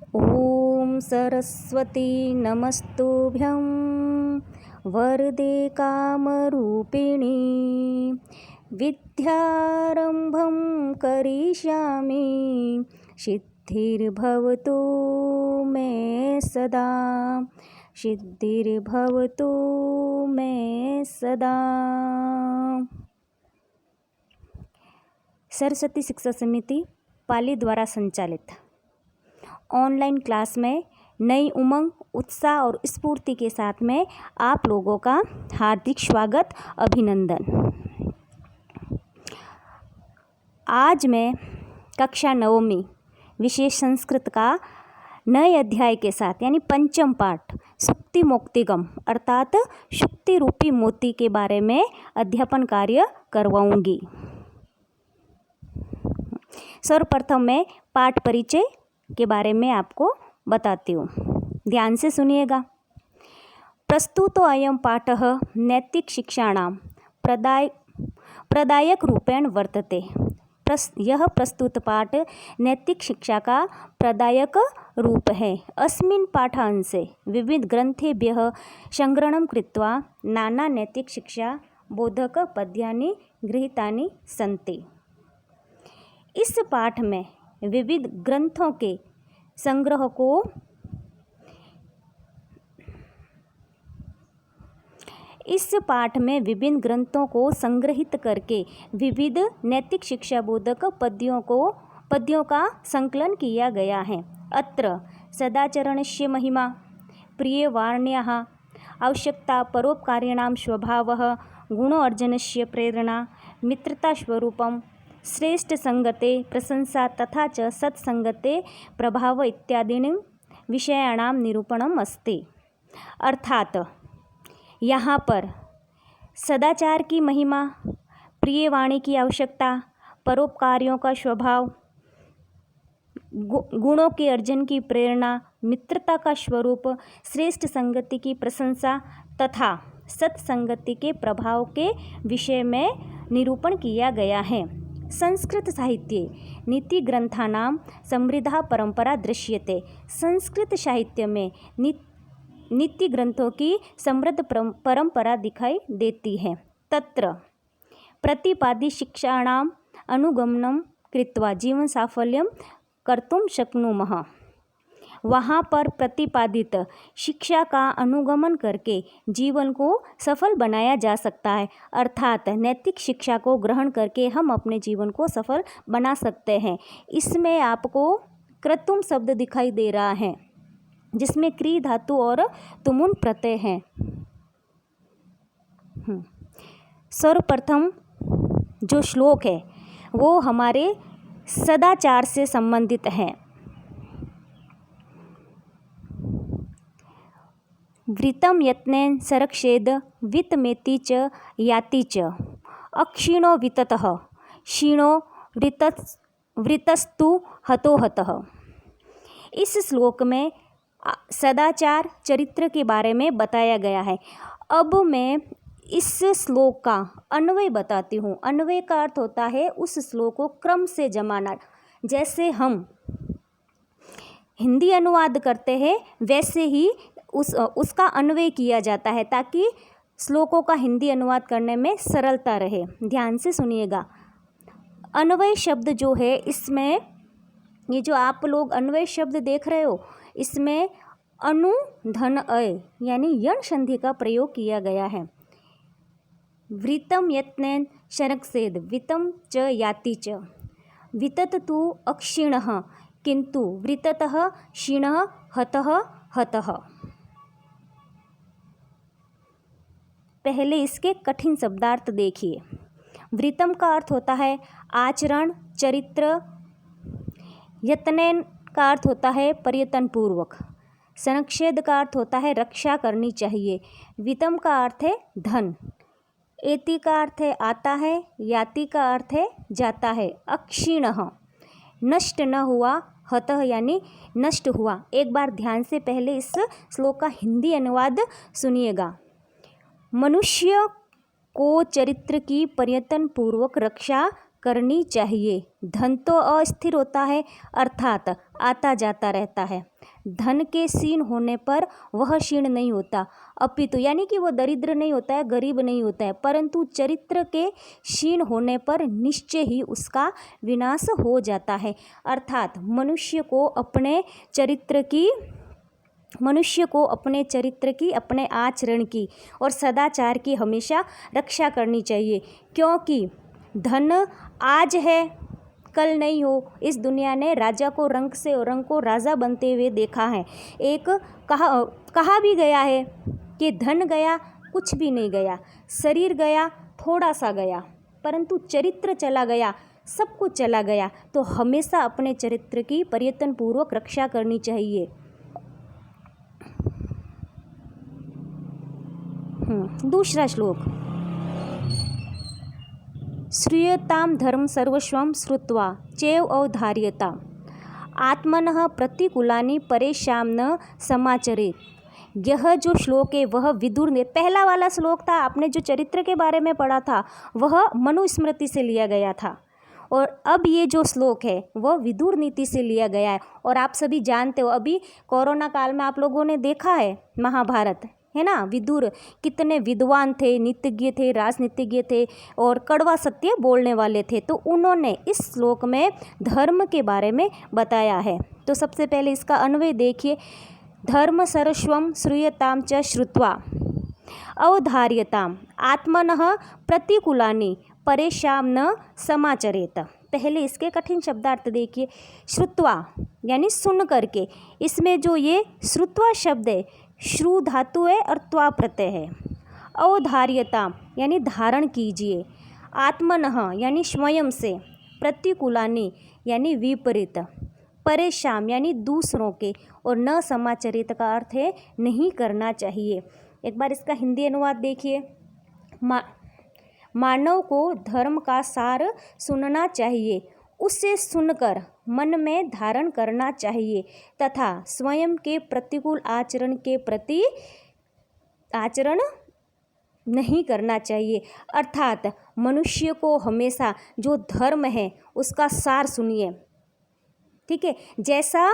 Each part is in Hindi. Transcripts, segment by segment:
ॐ सरस्वती नमस्तुभ्यं वरदे कामरूपिणी विद्यारम्भं करिष्यामि सिद्धिर्भवतु मे सदा सिद्धिर्भवतु मे सदा। सरस्वती शिक्षा समिति पाली द्वारा संचालित ऑनलाइन क्लास में नई उमंग, उत्साह और स्फूर्ति के साथ में आप लोगों का हार्दिक स्वागत, अभिनंदन। आज मैं कक्षा 9वीं विशेष संस्कृत का नए अध्याय के साथ यानी पंचम पाठ सुक्ति मोक्तिगम अर्थात शुक्ति रूपी मोती के बारे में अध्यापन कार्य करवाऊंगी। सर्वप्रथम मैं पाठ परिचय के बारे में आपको बताती हूँ, ध्यान से सुनिएगा। प्रस्तुतो अयं पाठः नैतिक शिक्षाणां प्रदायक रूपेण वर्तते। यह प्रस्तुत पाठ नैतिक शिक्षा का प्रदायक रूप है। अस्मिन् पाठांशे विविध ग्रंथेभ्यः संग्रहणं कृत्वा नाना नैतिक शिक्षा बोधक पद्यानि गृहीतानि सन्ति। इस पाठ में विविध ग्रंथों के संग्रह को विभिन्न ग्रंथों को संग्रहित करके विविध नैतिक शिक्षा बोधक पद्यों का संकलन किया गया है। अत्र सदाचरणस्य महिमा, प्रियवाण्याः आवश्यकता, परोपकारिणां स्वभावः, गुणोर्जनस्य प्रेरणा, मित्रता स्वरूपम, श्रेष्ठ संगते प्रशंसा तथा च सत्संगते प्रभाव इत्यादीनि विषयाणां निरूपणम् अस्ति। अर्थात यहाँ पर सदाचार की महिमा, प्रिय वाणी की आवश्यकता, परोपकारियों का स्वभाव, गुणों के अर्जन की प्रेरणा, मित्रता का स्वरूप, श्रेष्ठ संगति की प्रशंसा तथा सत्संगति के प्रभाव के विषय में निरूपण किया गया है। संस्कृत साहित्ये नीति ग्रंथानां समृद्धा परंपरा दृश्यते। संस्कृत साहित्य में नीति ग्रंथों की समृद्ध परंपरा दिखाई देती है। तत्र प्रतिपादित शिक्षाणाम् अनुगमनं कृत्वा जीवन साफल्यं कर्तुं शक्नुमः। वहाँ पर प्रतिपादित शिक्षा का अनुगमन करके जीवन को सफल बनाया जा सकता है। अर्थात नैतिक शिक्षा को ग्रहण करके हम अपने जीवन को सफल बना सकते हैं। इसमें आपको क्रतुम शब्द दिखाई दे रहा है जिसमें क्री धातु और तुमुन प्रत्यय है। सर्वप्रथम जो श्लोक है वो हमारे सदाचार से संबंधित है। वृतं यत्नेन संरक्षेद वित्तमेति च याति च अक्षीणो विततः क्षीणो वृतस्तु हतो हतः। इस श्लोक में सदाचार चरित्र के बारे में बताया गया है। अब मैं इस श्लोक का अन्वय बताती हूँ। अन्वय का अर्थ होता है उस श्लोक को क्रम से जमाना। जैसे हम हिंदी अनुवाद करते हैं वैसे ही उसका अन्वय किया जाता है ताकि श्लोकों का हिंदी अनुवाद करने में सरलता रहे। ध्यान से सुनिएगा। अन्वय शब्द जो है इसमें ये जो आप लोग अन्वय शब्द देख रहे हो इसमें अनु धन अय यानी यण संधि का प्रयोग किया गया है। वृतम यत्नेन शरक्षेद वितम च याति च वितत तु अक्षीणः किंतु वृततः क्षीणः हतः हतः। पहले इसके कठिन शब्दार्थ देखिए। वृतम का अर्थ होता है आचरण, चरित्र। यत्नेन का अर्थ होता है प्रयत्न पूर्वक। संरक्षेद का अर्थ होता है रक्षा करनी चाहिए। वितम का अर्थ है धन। एति का अर्थ है आता है। याति का अर्थ है जाता है। अक्षीणः नष्ट न हुआ, हतः यानी नष्ट हुआ। एक बार ध्यान से पहले इस श्लोक का हिंदी अनुवाद सुनिएगा। मनुष्य को चरित्र की प्रयत्न पूर्वक रक्षा करनी चाहिए। धन तो अस्थिर होता है, अर्थात आता जाता रहता है। धन के क्षीण होने पर वह क्षीण नहीं होता, अपितु यानी कि वो दरिद्र नहीं होता है, गरीब नहीं होता है, परंतु चरित्र के क्षीण होने पर निश्चय ही उसका विनाश हो जाता है। अर्थात मनुष्य को अपने चरित्र की, अपने आचरण की और सदाचार की हमेशा रक्षा करनी चाहिए, क्योंकि धन आज है कल नहीं हो। इस दुनिया ने राजा को रंग से रंग को राजा बनते हुए देखा है। एक कहा भी गया है कि धन गया कुछ भी नहीं गया, शरीर गया थोड़ा सा गया, परंतु चरित्र चला गया सब कुछ चला गया। तो हमेशा अपने चरित्र की प्रयत्न पूर्वक रक्षा करनी चाहिए। दूसरा श्लोक, श्रूयतां धर्म सर्वस्वं श्रुत्वा चैव अवधार्यताम् आत्मनः प्रतिकूलानि परेषां न समाचरेत्। यह जो श्लोक है वह विदुर ने, पहला वाला श्लोक था आपने जो चरित्र के बारे में पढ़ा था वह मनुस्मृति से लिया गया था, और अब ये जो श्लोक है वह विदुर नीति से लिया गया है। और आप सभी जानते हो अभी कोरोना काल में आप लोगों ने देखा है महाभारत, है ना। विदुर कितने विद्वान थे, नीतिज्ञ थे, राजनीतिज्ञ थे और कड़वा सत्य बोलने वाले थे। तो उन्होंने इस श्लोक में धर्म के बारे में बताया है। तो सबसे पहले इसका अन्वय देखिए, धर्म सर्वस्वं श्रूयतां च श्रुत्वा अवधार्यताम् आत्मनः प्रतिकूलानि परेषां न समाचरेत। पहले इसके कठिन शब्दार्थ देखिए, श्रुत्वा यानी सुन करके, इसमें जो ये श्रुत्वा शब्द है श्रु धातु है और त्वा प्रत्यय है। अवधार्यता यानी धारण कीजिए, आत्मनः यानी स्वयं से, प्रतिकूलानि यानी विपरीत, परेशान यानी दूसरों के, और न समाचरित का अर्थ है नहीं करना चाहिए। एक बार इसका हिंदी अनुवाद देखिए, मानव को धर्म का सार सुनना चाहिए, उससे सुनकर मन में धारण करना चाहिए तथा स्वयं के प्रतिकूल आचरण के प्रति आचरण नहीं करना चाहिए। अर्थात मनुष्य को हमेशा जो धर्म है उसका सार सुनिए, ठीक है। जैसा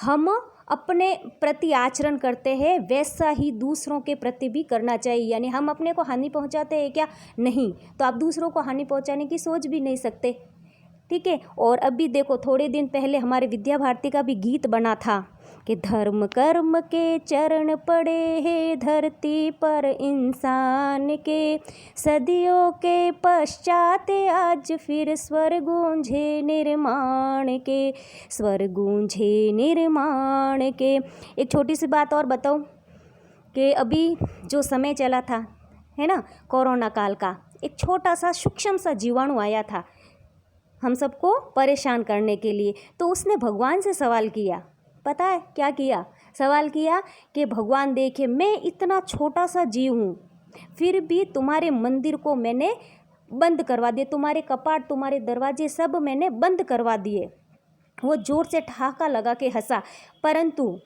हम अपने प्रति आचरण करते हैं वैसा ही दूसरों के प्रति भी करना चाहिए। यानी हम अपने को हानि पहुंचाते हैं क्या? नहीं, तो आप दूसरों को हानि पहुंचाने की सोच भी नहीं सकते, ठीक है। और अभी देखो थोड़े दिन पहले हमारे विद्या भारती का भी गीत बना था कि धर्म कर्म के चरण पड़े हैं धरती पर इंसान के, सदियों के पश्चात आज फिर स्वर गूंजे निर्माण के, स्वर गूंजे निर्माण के। एक छोटी सी बात और बताऊं कि अभी जो समय चला था, है ना, कोरोना काल का, एक छोटा सा सूक्ष्म सा जीवाणु आया था हम सबको परेशान करने के लिए। तो उसने भगवान से सवाल किया, पता है क्या किया? सवाल किया कि भगवान देखिए मैं इतना छोटा सा जीव हूँ, फिर भी तुम्हारे मंदिर को मैंने बंद करवा दिया, तुम्हारे कपाट तुम्हारे दरवाजे सब मैंने बंद करवा दिए। वो ज़ोर से ठहाका लगा के हंसा, परंतु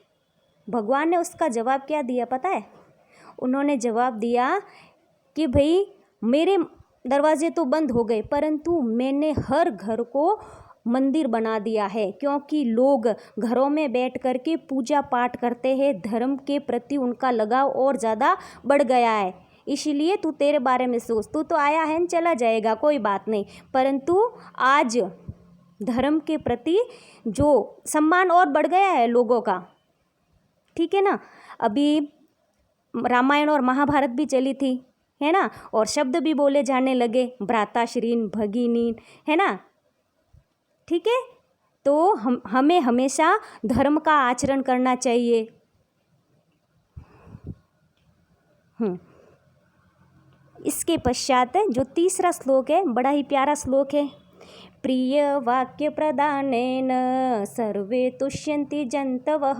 भगवान ने उसका जवाब क्या दिया पता है? उन्होंने जवाब दिया कि भाई मेरे दरवाजे तो बंद हो गए, परंतु मैंने हर घर को मंदिर बना दिया है, क्योंकि लोग घरों में बैठ कर के पूजा पाठ करते हैं, धर्म के प्रति उनका लगाव और ज़्यादा बढ़ गया है। इसीलिए तू तेरे बारे में सोच, तू तो आया है चला जाएगा कोई बात नहीं, परंतु आज धर्म के प्रति जो सम्मान और बढ़ गया है लोगों का, ठीक है ना। अभी रामायण और महाभारत भी चली थी, है ना, और शब्द भी बोले जाने लगे, भ्राताश्रीन भगिनीन, है ना, ठीक है। तो हमें हमेशा धर्म का आचरण करना चाहिए। इसके पश्चात जो तीसरा श्लोक है, बड़ा ही प्यारा श्लोक है, प्रिय वाक्य प्रदानेन सर्वे तुष्यन्ति जन्तवः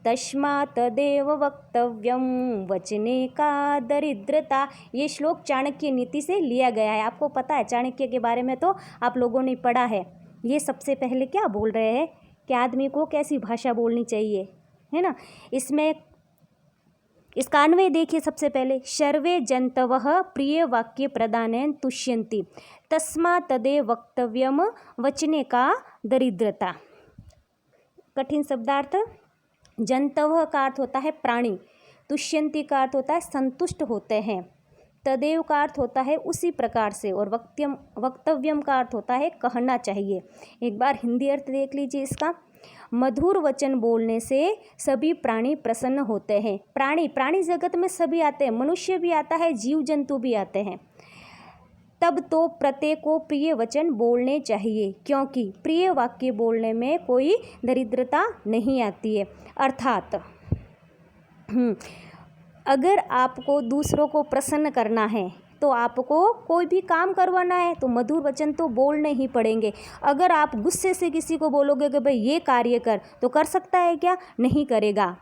तस्मात् तदेव वक्तव्यं वचने का दरिद्रता। ये श्लोक चाणक्य नीति से लिया गया है। आपको पता है चाणक्य के बारे में तो आप लोगों ने पढ़ा है। ये सबसे पहले क्या बोल रहे हैं कि आदमी को कैसी भाषा बोलनी चाहिए, है ना। इसमें इसका अन्वय देखिए सबसे पहले, सर्वे जंतवः प्रिय वाक्य प्रदानेन तुष्यन्ति तस्मात् तदेव वक्तव्यम वचने का दरिद्रता। कठिन शब्दार्थ। जंतवः का अर्थ होता है प्राणी, तुष्यन्ति का अर्थ होता है संतुष्ट होते हैं, तदेव का अर्थ होता है उसी प्रकार से, और वक्तव्यम का अर्थ होता है कहना चाहिए। एक बार हिंदी अर्थ देख लीजिए इसका। मधुर वचन बोलने से सभी प्राणी प्रसन्न होते हैं। प्राणी जगत में सभी आते हैं, मनुष्य भी आता है, जीव जंतु भी आते हैं। तब तो प्रत्येक को प्रिय वचन बोलने चाहिए, क्योंकि प्रिय वाक्य बोलने में कोई दरिद्रता नहीं आती है। अर्थात अगर आपको दूसरों को प्रसन्न करना है तो आपको कोई भी काम करवाना है तो मधुर वचन तो बोलने ही पड़ेंगे। अगर आप गुस्से से किसी को बोलोगे कि भाई ये कार्य कर, तो कर सकता है क्या? नहीं करेगा,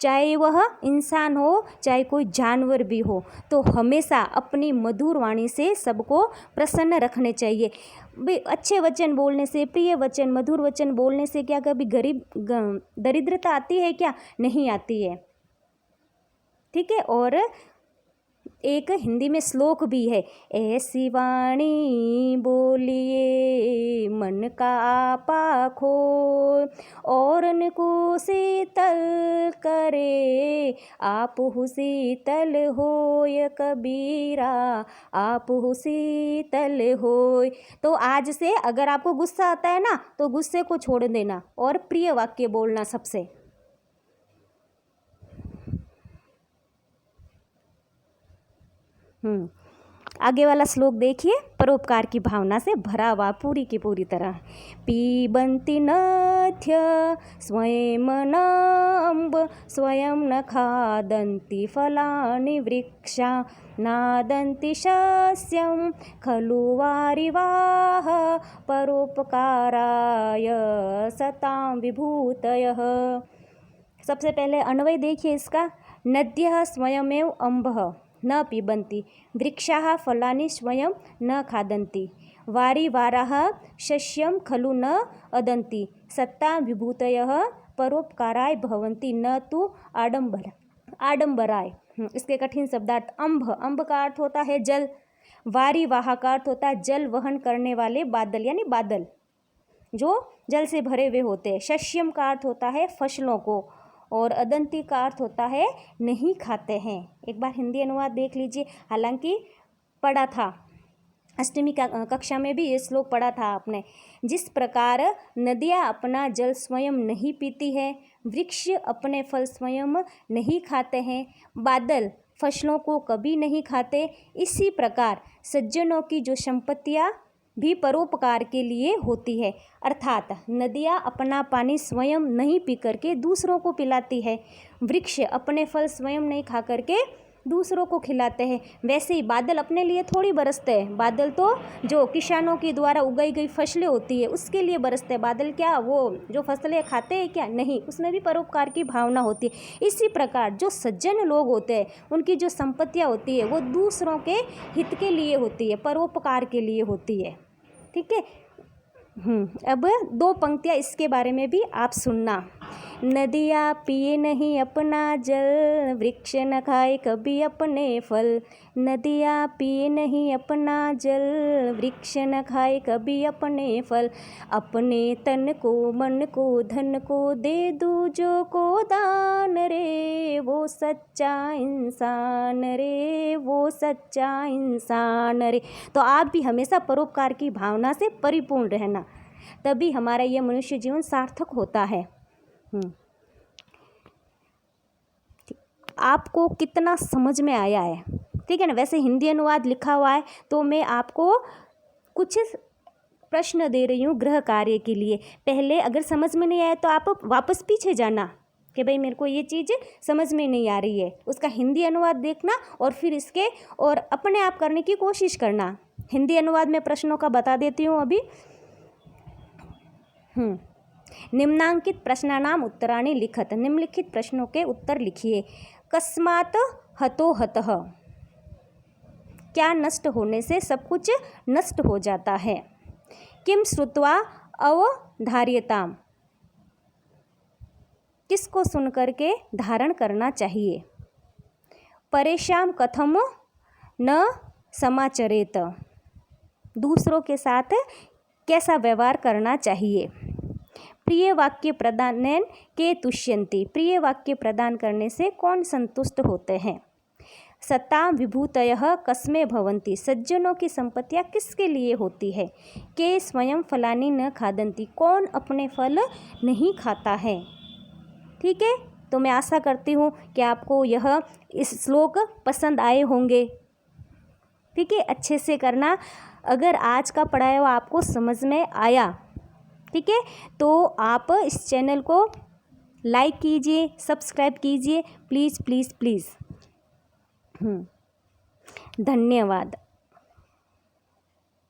चाहे वह इंसान हो चाहे कोई जानवर भी हो। तो हमेशा अपनी मधुर वाणी से सबको प्रसन्न रखने चाहिए। भाई अच्छे वचन बोलने से, प्रिय वचन, मधुर वचन बोलने से क्या कभी दरिद्रता आती है क्या? नहीं आती है। ठीक है। और एक हिंदी में श्लोक भी है, ऐसी वाणी बोलिए मन का आपा खोय, औरन को शीतल करे आप हु शीतल होय कबीरा आप हु शीतल होय। तो आज से अगर आपको गुस्सा आता है ना, तो गुस्से को छोड़ देना और प्रिय वाक्य बोलना सबसे। आगे वाला श्लोक देखिए, परोपकार की भावना से भरा हुआ पूरी की पूरी तरह। पीबन्ति नथ्य स्वयं नम्ब स्वयं न खादन्ति फलानि वृक्षा नादन्ति शस्यं खलु वारिवाह परोपकाराय सतां विभूतयः। सबसे पहले अन्वय देखिए इसका। नद्यः स्वयमेव अम्बः न पिबन्ति, वृक्षाः फलानि स्वयं न खादन्ति, वारिवाराः शस्यं खलु न अदन्ति, सत्ता विभूतयः परोपकाराय भवन्ति न तु आडंबराय। इसके कठिन शब्दार्थ। अंब का अर्थ होता है जल, वारिवाह का अर्थ होता है जल वहन करने वाले बादल, यानी बादल जो जल से भरे हुए होते हैं। शस्यम का अर्थ होता है फसलों को, और अदंती का अर्थ होता है नहीं खाते हैं। एक बार हिंदी अनुवाद देख लीजिए। हालांकि पढ़ा था, अष्टमी कक्षा में भी ये श्लोक पढ़ा था आपने। जिस प्रकार नदियाँ अपना जल स्वयं नहीं पीती है, वृक्ष अपने फल स्वयं नहीं खाते हैं, बादल फसलों को कभी नहीं खाते, इसी प्रकार सज्जनों की जो संपत्तियाँ भी परोपकार के लिए होती है। अर्थात नदियाँ अपना पानी स्वयं नहीं पी करके दूसरों को पिलाती है, वृक्ष अपने फल स्वयं नहीं खा करके दूसरों को खिलाते हैं। वैसे ही बादल अपने लिए थोड़ी बरसते हैं, बादल तो जो किसानों के द्वारा उगाई गई फसलें होती है उसके लिए बरसते हैं। बादल क्या वो जो फसलें खाते हैं क्या? नहीं, उसमें भी परोपकार की भावना होती है। इसी प्रकार जो सज्जन लोग होते हैं उनकी जो संपत्तियाँ होती है वो दूसरों के हित के लिए होती है, परोपकार के लिए होती है। ठीक है। अब दो पंक्तियाँ इसके बारे में भी आप सुनना। नदियाँ पिए नहीं अपना जल, वृक्ष न खाए कभी अपने फल। नदियाँ पिए नहीं अपना जल, वृक्ष न खाए कभी अपने फल। अपने तन को मन को धन को दे दू जो को दान रे, वो सच्चा इंसान रे, वो सच्चा इंसान रे। तो आप भी हमेशा परोपकार की भावना से परिपूर्ण रहना, तभी हमारा यह मनुष्य जीवन सार्थक होता है। आपको कितना समझ में आया है? ठीक है ना। वैसे हिंदी अनुवाद लिखा हुआ है तो मैं आपको कुछ प्रश्न दे रही हूँ गृह कार्य के लिए। पहले अगर समझ में नहीं आया तो आप वापस पीछे जाना कि भाई मेरे को ये चीज़ समझ में नहीं आ रही है, उसका हिंदी अनुवाद देखना और फिर इसके और अपने आप करने की कोशिश करना। हिंदी अनुवाद में प्रश्नों का बता देती हूँ अभी। निम्नांकित प्रश्नानाम उत्तराणि लिखत। निम्नलिखित प्रश्नों के उत्तर लिखिए। कस्मात् हतो हतः, क्या नष्ट होने से सब कुछ नष्ट हो जाता है। किम श्रुत्वा अवधार्यताम, किसको सुन कर के धारण करना चाहिए। परेशान कथम न समाचरेत, दूसरों के साथ कैसा व्यवहार करना चाहिए। प्रिय वाक्य प्रदानेन के तुष्यन्ति, प्रिय वाक्य प्रदान करने से कौन संतुष्ट होते हैं। सता विभूतयः कस्मै भवन्ति, सज्जनों की संपत्तियाँ किसके लिए होती है। के स्वयं फलानि न खादन्ति, कौन अपने फल नहीं खाता है। ठीक है, तो मैं आशा करती हूँ कि आपको यह इस श्लोक पसंद आए होंगे। ठीक है, अच्छे से करना। अगर आज का पढ़ाया हुआ आपको समझ में आया, ठीक है, तो आप इस चैनल को लाइक कीजिए, सब्सक्राइब कीजिए, प्लीज़ प्लीज़ प्लीज़। धन्यवाद।